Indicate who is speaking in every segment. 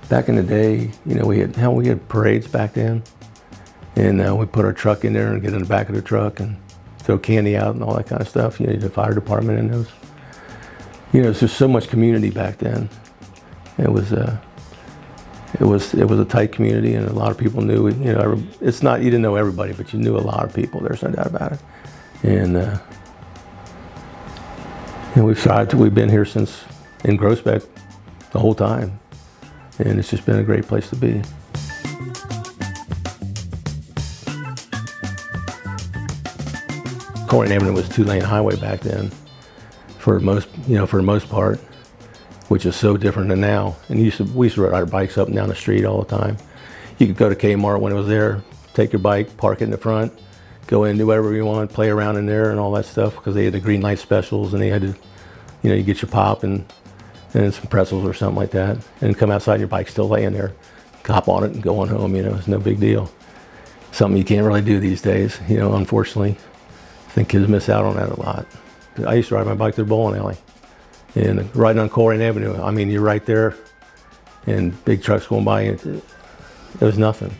Speaker 1: Back in the day, we had parades back then, and we put our truck in there and get in the back of the truck and throw candy out and all that kind of stuff. The fire department in those. There's just so much community back then. It was a tight community, and a lot of people knew. It's not, you didn't know everybody, but you knew a lot of people. There's no doubt about it. And we've been here since in Groesbeck the whole time. And it's just been a great place to be. Colerain Avenue was a 2-lane highway back then, for the most part, which is so different than now. And we used to ride our bikes up and down the street all the time. You could go to Kmart when it was there, take your bike, park it in the front, go in, do whatever you want, play around in there and all that stuff, because they had the green light specials, and they had to, you get your pop and some pretzels or something like that, and come outside and your bike's still laying there. Hop on it and go on home, it's no big deal. Something you can't really do these days, unfortunately. I think kids miss out on that a lot. I used to ride my bike to the bowling alley, and riding on Colerain Avenue, you're right there, and big trucks going by, it was nothing.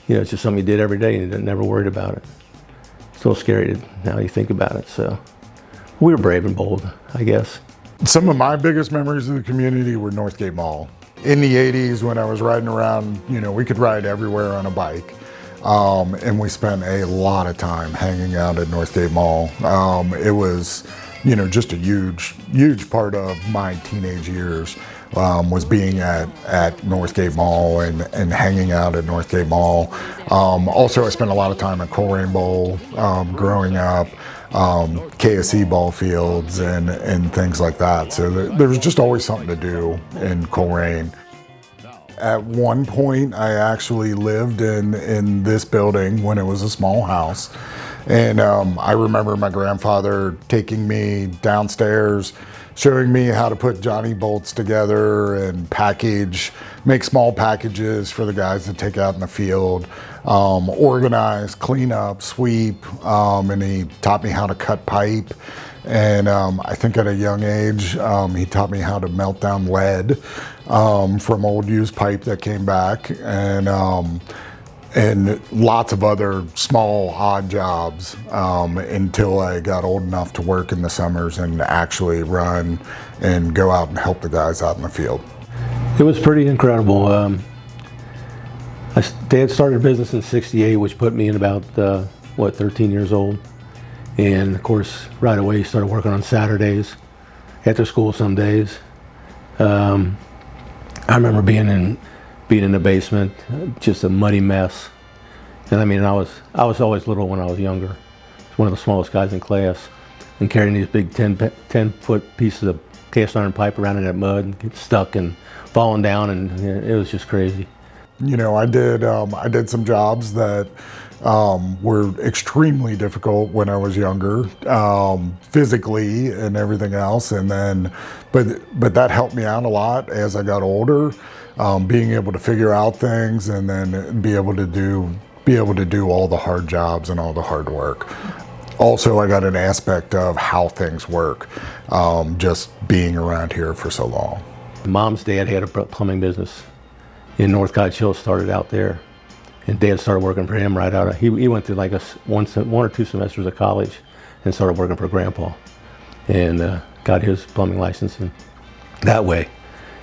Speaker 1: It's just something you did every day, and you never worried about it. It's a little scary now you think about it, so. We were brave and bold, I guess.
Speaker 2: Some of my biggest memories of the community were Northgate Mall. In the 80s, when I was riding around, we could ride everywhere on a bike. And we spent a lot of time hanging out at Northgate Mall. It was, just a huge part of my teenage years was being at Northgate Mall and hanging out at Northgate Mall. Also, I spent a lot of time at Colerain Bowl growing up. KSC ball fields and things like that. So there was just always something to do in Colerain. At one point, I actually lived in this building when it was a small house. And I remember my grandfather taking me downstairs, showing me how to put Johnny bolts together and make small packages for the guys to take out in the field, organize, clean up, sweep, and he taught me how to cut pipe. And I think at a young age, he taught me how to melt down lead from old used pipe that came back, and lots of other small odd jobs until I got old enough to work in the summers and actually run and go out and help the guys out in the field.
Speaker 1: It was pretty incredible. Dad started a business in '68, which put me in about 13 years old. And of course, right away, he started working on Saturdays, after school some days. I remember being in the basement, just a muddy mess. And I was always little when I was younger. I was one of the smallest guys in class, and carrying these big 10-foot pieces of cast iron pipe around in that mud and get stuck and falling down, and it was just crazy.
Speaker 2: I did some jobs that were extremely difficult when I was younger, physically and everything else. And then, but that helped me out a lot as I got older, being able to figure out things and then be able to do all the hard jobs and all the hard work. Also, I got an aspect of how things work, just being around here for so long.
Speaker 1: Mom's dad had a plumbing business in North Cottage Hill, started out there. And Dad started working for him right out. He went through like one or two semesters of college and started working for Grandpa, and got his plumbing license and that way.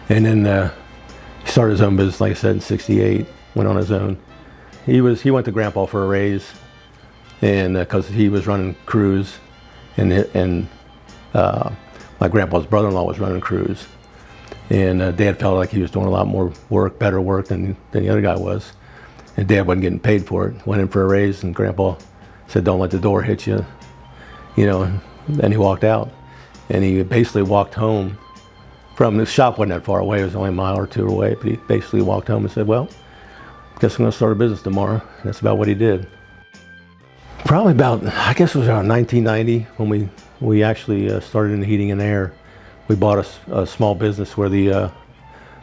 Speaker 1: And then he started his own business, like I said, in '68. Went on his own. He went to Grandpa for a raise, and because he was running crews, and my grandpa's brother-in-law was running crews, and Dad felt like he was doing a lot more work, better work than the other guy was. And Dad wasn't getting paid for it. Went in for a raise, and Grandpa said, "Don't let the door hit you," and then he walked out. And he basically walked home from the shop. Wasn't that far away, it was only a mile or two away, but he basically walked home and said, "Well, guess I'm gonna start a business tomorrow." And that's about what he did. Probably about, I guess it was around 1990 when we actually started in the heating and air. We bought a small business where the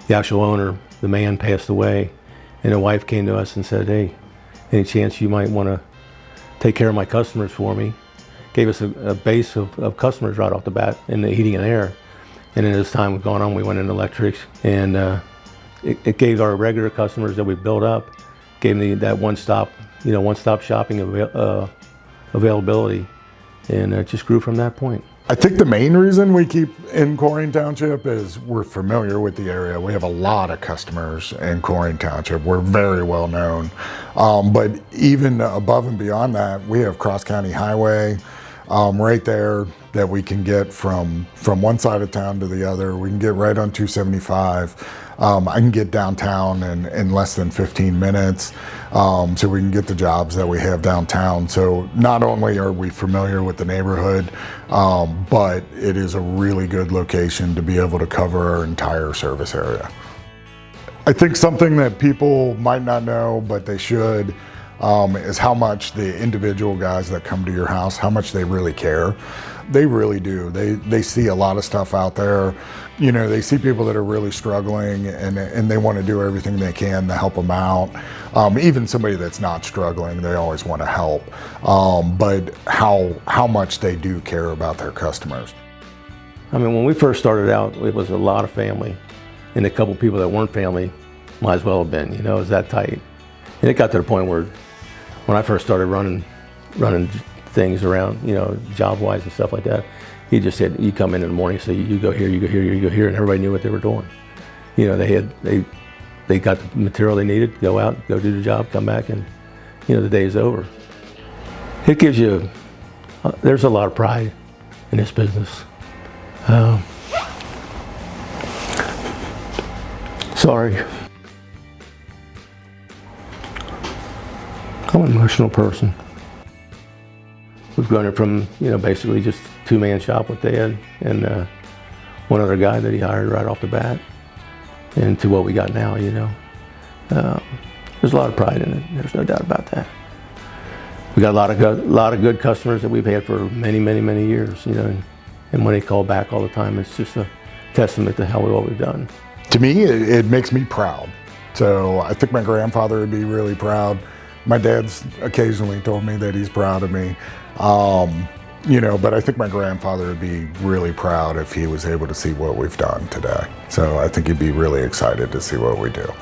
Speaker 1: actual owner, the man, passed away. And the wife came to us and said, "Hey, any chance you might want to take care of my customers for me?" Gave us a base of customers right off the bat in the heating and air. And then as time was going on, we went into electrics. And it gave our regular customers that we built up, gave them that one-stop shopping availability, and it just grew from that point.
Speaker 2: I think the main reason we keep in Colerain Township is we're familiar with the area. We have a lot of customers in Colerain Township. We're very well known. But even above and beyond that, we have cross-county highway right there that we can get from one side of town to the other. We can get right on 275. I can get downtown in less than 15 minutes, so we can get the jobs that we have downtown. So not only are we familiar with the neighborhood, but it is a really good location to be able to cover our entire service area. I think something that people might not know, but they should, is how much the individual guys that come to your house, how much they really care. They really do. They see a lot of stuff out there. You know, they see people that are really struggling, and they want to do everything they can to help them out. Even somebody that's not struggling, they always want to help. But how much they do care about their customers.
Speaker 1: I mean, when we first started out, it was a lot of family, and a couple people that weren't family might as well have been. You know, it was that tight. And it got to the point where, when I first started running things around, you know, job-wise and stuff like that, he just said, you come in the morning, so you go here, you go here, you go here, and everybody knew what they were doing. You know, they got the material they needed, go out, go do the job, come back, and, you know, the day is over. It gives you, there's a lot of pride in this business. Sorry. I'm an emotional person. We've grown it from, you know, basically just two-man shop with Dad and one other guy that he hired right off the bat, and to what we got now, you know. There's a lot of pride in it. There's no doubt about that. We got a lot of good customers that we've had for many, many, many years, you know, and when they call back all the time, it's just a testament to what we've done.
Speaker 2: To me, it makes me proud. So I think my grandfather would be really proud. My dad's occasionally told me that he's proud of me, you know, but I think my grandfather would be really proud if he was able to see what we've done today. So I think he'd be really excited to see what we do.